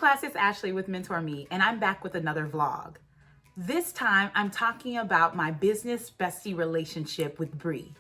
class, it's Ashley with Mentor Me, and I'm back with another vlog. This time, I'm talking about my business bestie relationship with Bree.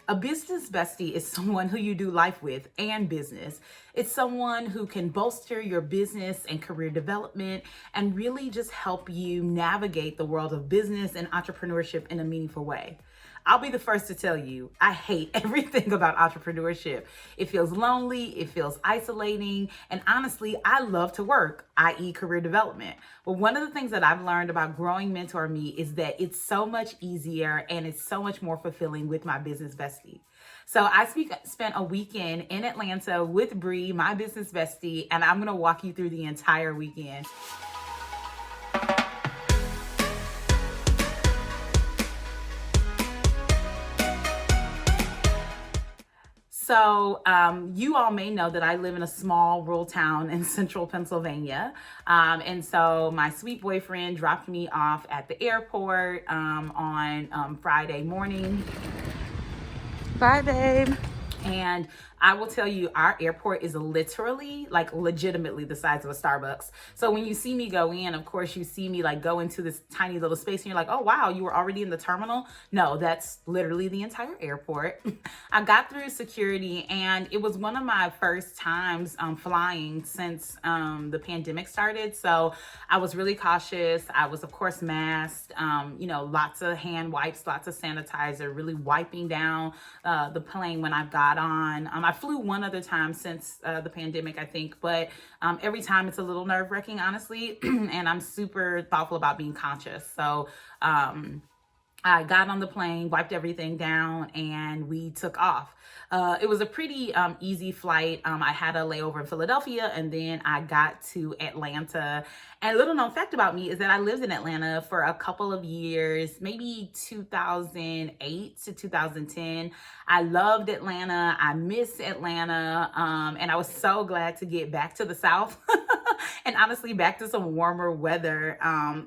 A business bestie is someone who you do life with and business. It's someone who can bolster your business and career development and really just help you navigate the world of business and entrepreneurship in a meaningful way. I'll be the first to tell you, I hate everything about entrepreneurship. It feels lonely, it feels isolating, and honestly, I love to work, i.e. career development. But one of the things that I've learned about growing Mentor Me is that it's so much easier and it's so much more fulfilling with my business bestie. So I spent a weekend in Atlanta with Bree, my business bestie, and I'm gonna walk you through the entire weekend. So you all may know that I live in a small rural town in central Pennsylvania. And so my sweet boyfriend dropped me off at the airport on Friday morning. Bye, babe. And I will tell you, our airport is literally, like legitimately the size of a Starbucks. So when you see me go in, of course, you see me like go into this tiny little space and you're like, oh, wow, you were already in the terminal. No, that's literally the entire airport. I got through security and it was one of my first times flying since the pandemic started. So I was really cautious. I was, of course, masked, lots of hand wipes, lots of sanitizer, really wiping down the plane when I got on. I flew one other time since the pandemic, I think, but every time it's a little nerve-wracking, honestly, and I'm super thoughtful about being conscious. So I got on the plane, wiped everything down, and we took off. It was a pretty easy flight. I had a layover in Philadelphia, and then I got to Atlanta. And a little known fact about me is that I lived in Atlanta for a couple of years, maybe 2008 to 2010. I loved Atlanta. I miss Atlanta. And I was so glad to get back to the South. And honestly, back to some warmer weather.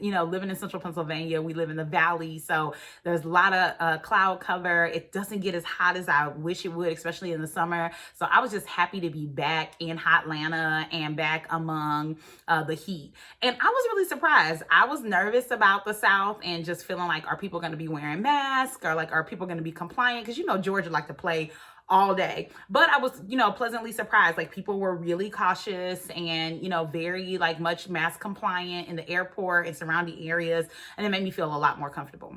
Living in central Pennsylvania, we live in the valley, so there's a lot of cloud cover. It doesn't get as hot as I wish it would, especially in the summer. So I was just happy to be back in Hotlanta and back among the heat. And I was really surprised. I was nervous about the South and just feeling like, are people going to be wearing masks, or like, are people going to be compliant? Because Georgia like to play all day. But I was, pleasantly surprised. Like, people were really cautious and, very like much mask compliant in the airport and surrounding areas. And it made me feel a lot more comfortable.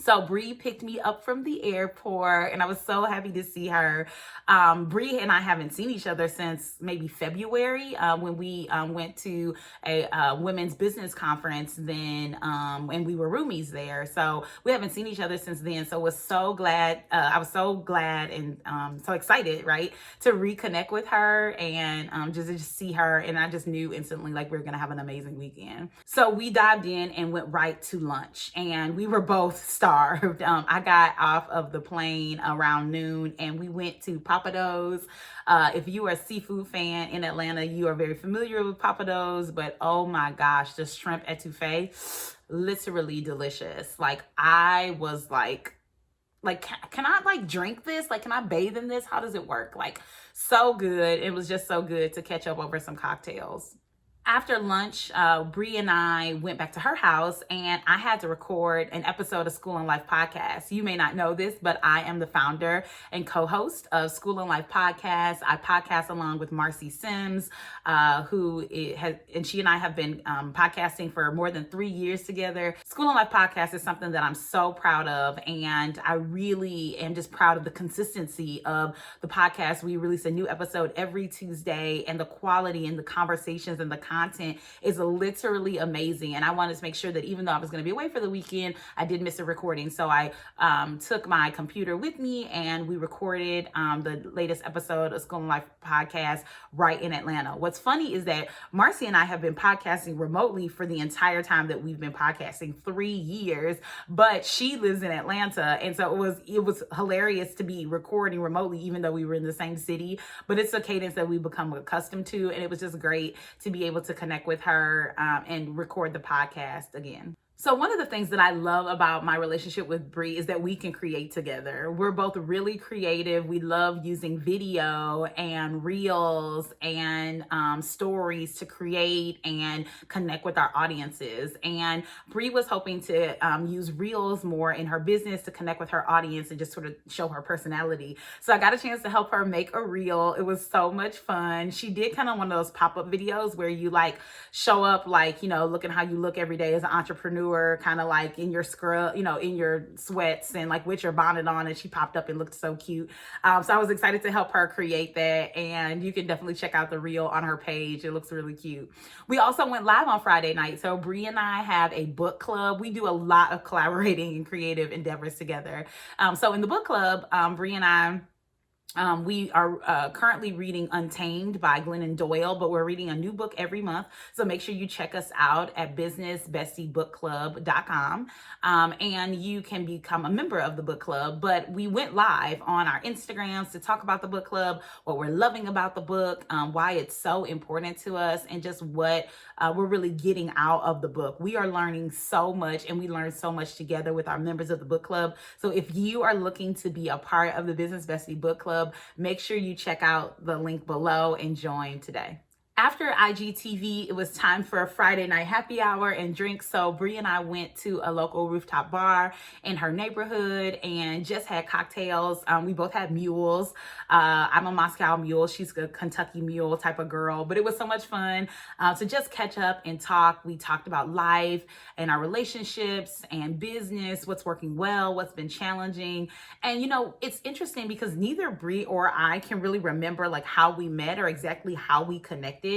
So Bree picked me up from the airport and I was so happy to see her. Bree and I haven't seen each other since maybe February when we went to a women's business conference then, and we were roomies there. So we haven't seen each other since then. So I was so glad and so excited, right, to reconnect with her and just to see her. And I just knew instantly like we were going to have an amazing weekend. So we dived in and went right to lunch and we were both starved. I got off of the plane around noon and we went to Papados. If you are a seafood fan in Atlanta, you are very familiar with Papados, but oh my gosh, the shrimp etouffee, literally delicious. Like, I was like, can I like drink this? Like, can I bathe in this? How does it work? Like, so good. It was just so good to catch up over some cocktails. After lunch, Bree and I went back to her house and I had to record an episode of School and Life Podcast. You may not know this, but I am the founder and co-host of School and Life Podcast. I podcast along with Marcy Sims, she and I have been podcasting for more than 3 years together. School and Life Podcast is something that I'm so proud of, and I really am just proud of the consistency of the podcast. We release a new episode every Tuesday, and the quality and the conversations and the content is literally amazing. And I wanted to make sure that even though I was going to be away for the weekend, I did miss a recording. So I took my computer with me and we recorded the latest episode of School and Life Podcast right in Atlanta. What's funny is that Marcy and I have been podcasting remotely for the entire time that we've been podcasting, 3 years, but she lives in Atlanta. And so it was hilarious to be recording remotely, even though we were in the same city, but it's a cadence that we've become accustomed to. And it was just great to be able to connect with her and record the podcast again. So one of the things that I love about my relationship with Bree is that we can create together. We're both really creative. We love using video and reels and stories to create and connect with our audiences. And Bree was hoping to use reels more in her business to connect with her audience and just sort of show her personality. So I got a chance to help her make a reel. It was so much fun. She did kind of one of those pop-up videos where you like show up like, looking how you look every day as an entrepreneur, kind of like in your scrub, in your sweats and like with your bonnet on, and she popped up and looked so cute. So I was excited to help her create that, and you can definitely check out the reel on her page. It looks really cute. We also went live on Friday night. So Bree and I have a book club. We do a lot of collaborating and creative endeavors together. So in the book club, Bree and I, we are currently reading Untamed by Glennon Doyle, but we're reading a new book every month. So make sure you check us out at businessbestiebookclub.com. And you can become a member of the book club. But we went live on our Instagrams to talk about the book club, what we're loving about the book, why it's so important to us, and just what we're really getting out of the book. We are learning so much, and we learn so much together with our members of the book club. So if you are looking to be a part of the Business Bestie Book Club, make sure you check out the link below and join today. After IGTV, it was time for a Friday night happy hour and drinks. So Bree and I went to a local rooftop bar in her neighborhood and just had cocktails. We both had mules. I'm a Moscow mule. She's a Kentucky mule type of girl. But it was so much fun to just catch up and talk. We talked about life and our relationships and business, what's working well, what's been challenging. And it's interesting because neither Bree or I can really remember like how we met or exactly how we connected.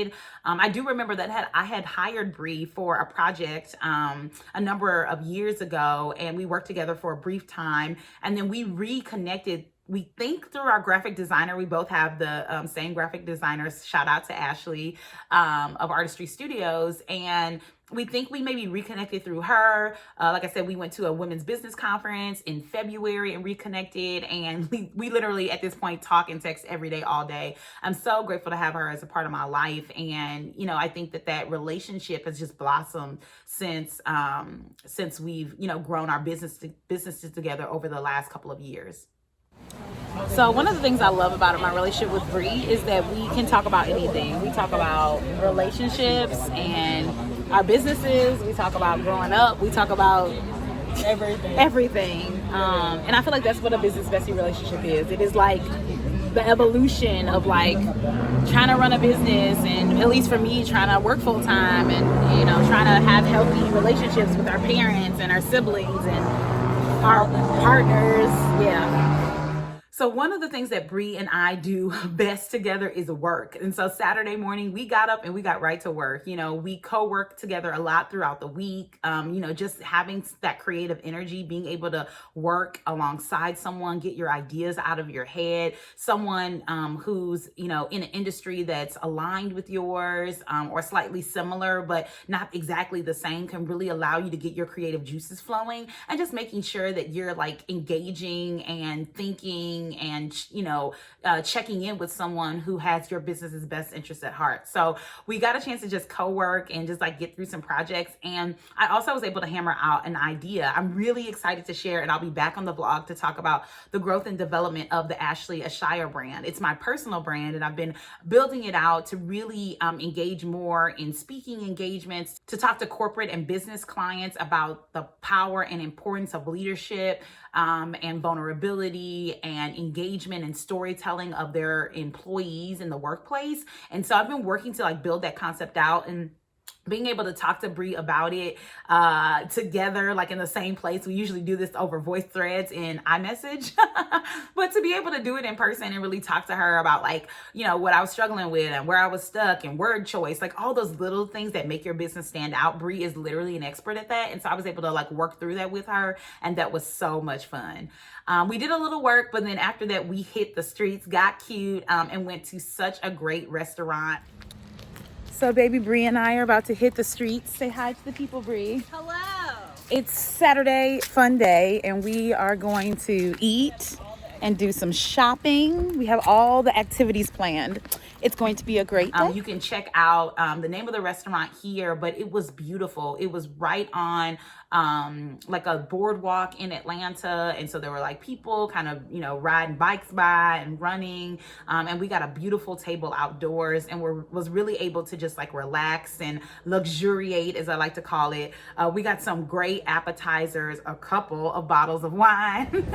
I do remember that I had hired Bree for a project a number of years ago, and we worked together for a brief time, and then we reconnected. We think through our graphic designer. We both have the same graphic designers. Shout out to Ashley of Artistry Studios. And we think we maybe reconnected through her. Like I said, we went to a women's business conference in February and reconnected. And we literally at this point talk and text every day, all day. I'm so grateful to have her as a part of my life. And, I think that relationship has just blossomed since we've, grown our businesses together over the last couple of years. So one of the things I love about my relationship with Bree is that we can talk about anything. We talk about relationships and our businesses. We talk about growing up. We talk about everything. And I feel like that's what a business bestie relationship is. It is like the evolution of like trying to run a business, and at least for me, trying to work full time, and trying to have healthy relationships with our parents and our siblings and our partners. Yeah. So one of the things that Bree and I do best together is work. And so Saturday morning, we got up and we got right to work. We co-work together a lot throughout the week. Just having that creative energy, being able to work alongside someone, get your ideas out of your head, someone who's, in an industry that's aligned with yours or slightly similar, but not exactly the same, can really allow you to get your creative juices flowing, and just making sure that you're like engaging and thinking and checking in with someone who has your business's best interest at heart. So we got a chance to just co-work and just like get through some projects. And I also was able to hammer out an idea I'm really excited to share, and I'll be back on the blog to talk about the growth and development of the Ashley Ashire brand. It's my personal brand, and I've been building it out to really engage more in speaking engagements, to talk to corporate and business clients about the power and importance of leadership and vulnerability and engagement and storytelling of their employees in the workplace. And so I've been working to like build that concept out, and being able to talk to Bree about it together, like in the same place. We usually do this over voice threads in iMessage, but to be able to do it in person and really talk to her about like, what I was struggling with and where I was stuck and word choice, like all those little things that make your business stand out. Bree is literally an expert at that. And so I was able to like work through that with her, and that was so much fun. We did a little work, but then after that we hit the streets, got cute, and went to such a great restaurant. So baby Bree and I are about to hit the streets. Say hi to the people, Bree. Hello. It's Saturday, fun day, and we are going to eat and do some shopping. We have all the activities planned. It's going to be a great day. You can check out the name of the restaurant here, but it was beautiful. It was right on like a boardwalk in Atlanta. And so there were like people kind of, you know, riding bikes by and running. And we got a beautiful table outdoors and was really able to just like relax and luxuriate, as I like to call it. We got some great appetizers, a couple of bottles of wine.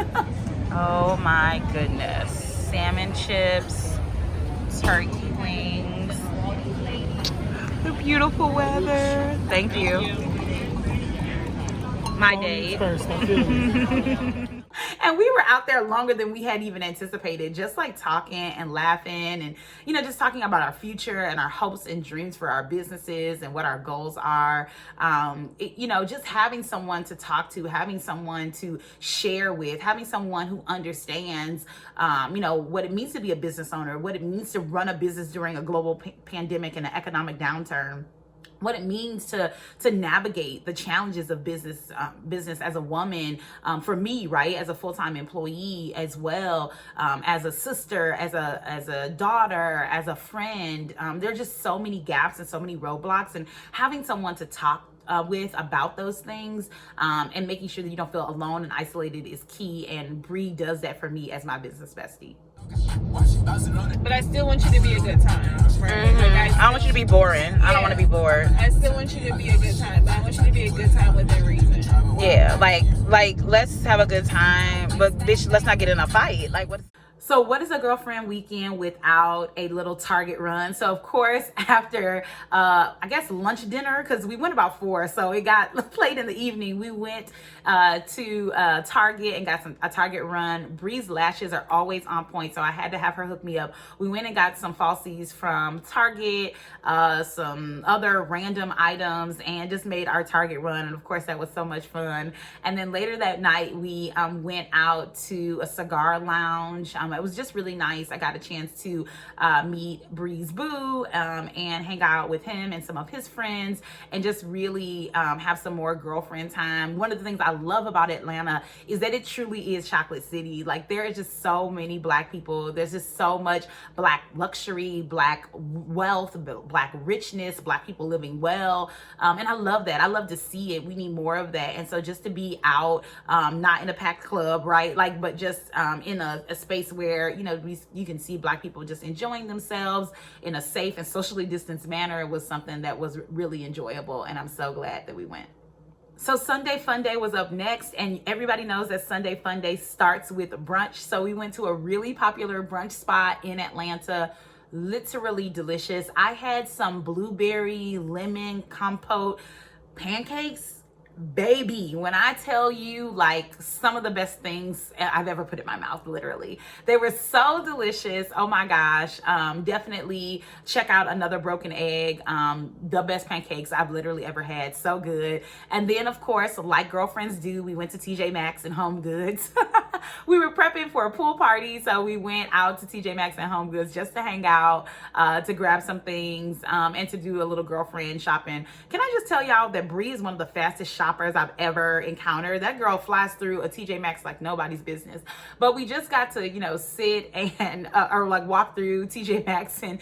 Oh my goodness. Salmon chips, turkey wings, the beautiful weather. Thank you. My day. First, I feel it. And we were out there longer than we had even anticipated, just like talking and laughing and, you know, just talking about our future and our hopes and dreams for our businesses and what our goals are. You know, just having someone to talk to, having someone to share with, having someone who understands, you know, what it means to be a business owner, what it means to run a business during a global pandemic and an economic downturn, what it means to navigate the challenges of business as a woman, for me, right, as a full-time employee, as well, as a sister, as a daughter, as a friend. There are just so many gaps and so many roadblocks, and having someone to talk with about those things, and making sure that you don't feel alone and isolated is key. And Bree does that for me as my business bestie. But I still want you to be a good time, right? Like I don't want you to be boring. I don't want to be bored. I still want you to be a good time, but I want you to be a good time within reason. Yeah, like let's have a good time, but bitch, let's not get in a fight. Like what? So what is a girlfriend weekend without a little Target run? So of course, after I guess lunch dinner, because we went about 4, so it got late in the evening, we went to Target and got a Target run. Bree's lashes are always on point, so I had to have her hook me up. We went and got some falsies from Target, some other random items, and just made our Target run. And of course, that was so much fun. And then later that night, we went out to a cigar lounge. It was just really nice. I got a chance to meet Bree's boo, and hang out with him and some of his friends, and just really have some more girlfriend time. One of the things I love about Atlanta is that it truly is Chocolate City. Like, there is just so many Black people. There's just so much Black luxury, Black wealth, Black richness, Black people living well. And I love that. I love to see it. We need more of that. And so just to be out, not in a packed club, right? Like, but just in a space where, you know, you can see Black people just enjoying themselves in a safe and socially distanced manner, was something that was really enjoyable. And I'm so glad that we went. So Sunday Fun Day was up next, and everybody knows that Sunday Fun Day starts with brunch. So we went to a really popular brunch spot in Atlanta. Literally delicious. I had some blueberry lemon compote pancakes. Baby, when I tell you, like, some of the best things I've ever put in my mouth, literally. They were so delicious. Oh my gosh. Definitely check out Another Broken Egg. The best pancakes I've literally ever had. So good. And then, of course, like girlfriends do, we went to TJ Maxx and Home Goods. We were prepping for a pool party, so we went out to TJ Maxx and Home Goods just to hang out, to grab some things, and to do a little girlfriend shopping. Can I just tell y'all that Bree is one of the fastest shoppers I've ever encountered. That girl flies through a TJ Maxx like nobody's business. But we just got to, you know, sit and or like walk through TJ Maxx and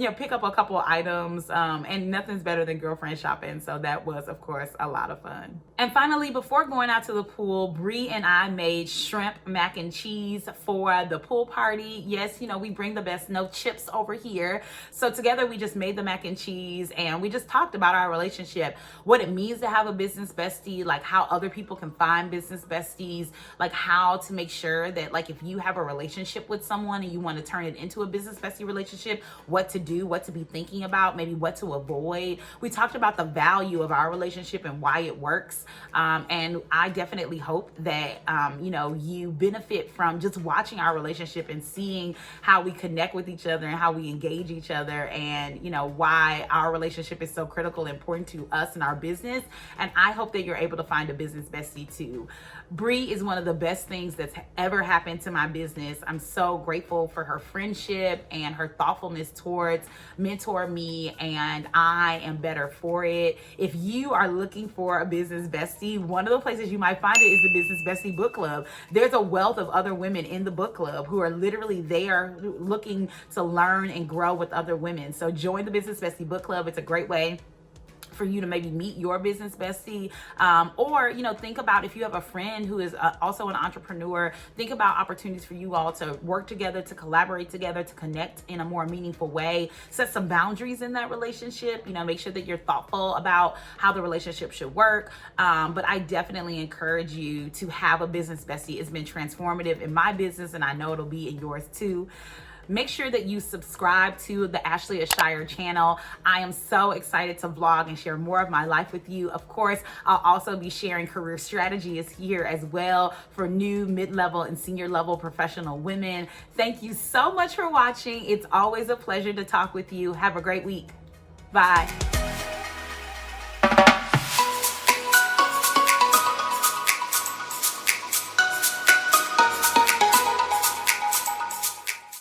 you know, pick up a couple of items, and nothing's better than girlfriend shopping. So that was, of course, a lot of fun. And finally, before going out to the pool, Bree and I made shrimp mac and cheese for the pool party. Yes, you know, we bring the best, no chips over here. So together we just made the mac and cheese, and we just talked about our relationship, what it means to have a business bestie, like how other people can find business besties, like how to make sure that, like, if you have a relationship with someone and you want to turn it into a business bestie relationship, what to do, what to be thinking about, maybe what to avoid. We talked about the value of our relationship and why it works. And I definitely hope that, you know, you benefit from just watching our relationship and seeing how we connect with each other and how we engage each other, and, you know, why our relationship is so critical and important to us and our business. And I hope that you're able to find a business bestie too. Bree is one of the best things that's ever happened to my business. I'm so grateful for her friendship and her thoughtfulness towards mentor me, and I am better for it. If you are looking for a business bestie, one of the places you might find it is the Business Bestie Book Club. there's a wealth of other women in the book club who are literally there looking to learn and grow with other women. So join the Business Bestie Book Club. It's a great way for you to maybe meet your business bestie, or think about if you have a friend who is also an entrepreneur. Think about opportunities for you all to work together, to collaborate together, to connect in a more meaningful way. Set some boundaries in that relationship. Make sure that you're thoughtful about how the relationship should work. But I definitely encourage you to have a business bestie. It's been transformative in my business, and I know it'll be in yours too. Make sure that you subscribe to the Ashley Ashire channel. I am so excited to vlog and share more of my life with you. Of course, I'll also be sharing career strategies here as well for new mid-level and senior level professional women. Thank you so much for watching. It's always a pleasure to talk with you. Have a great week. Bye.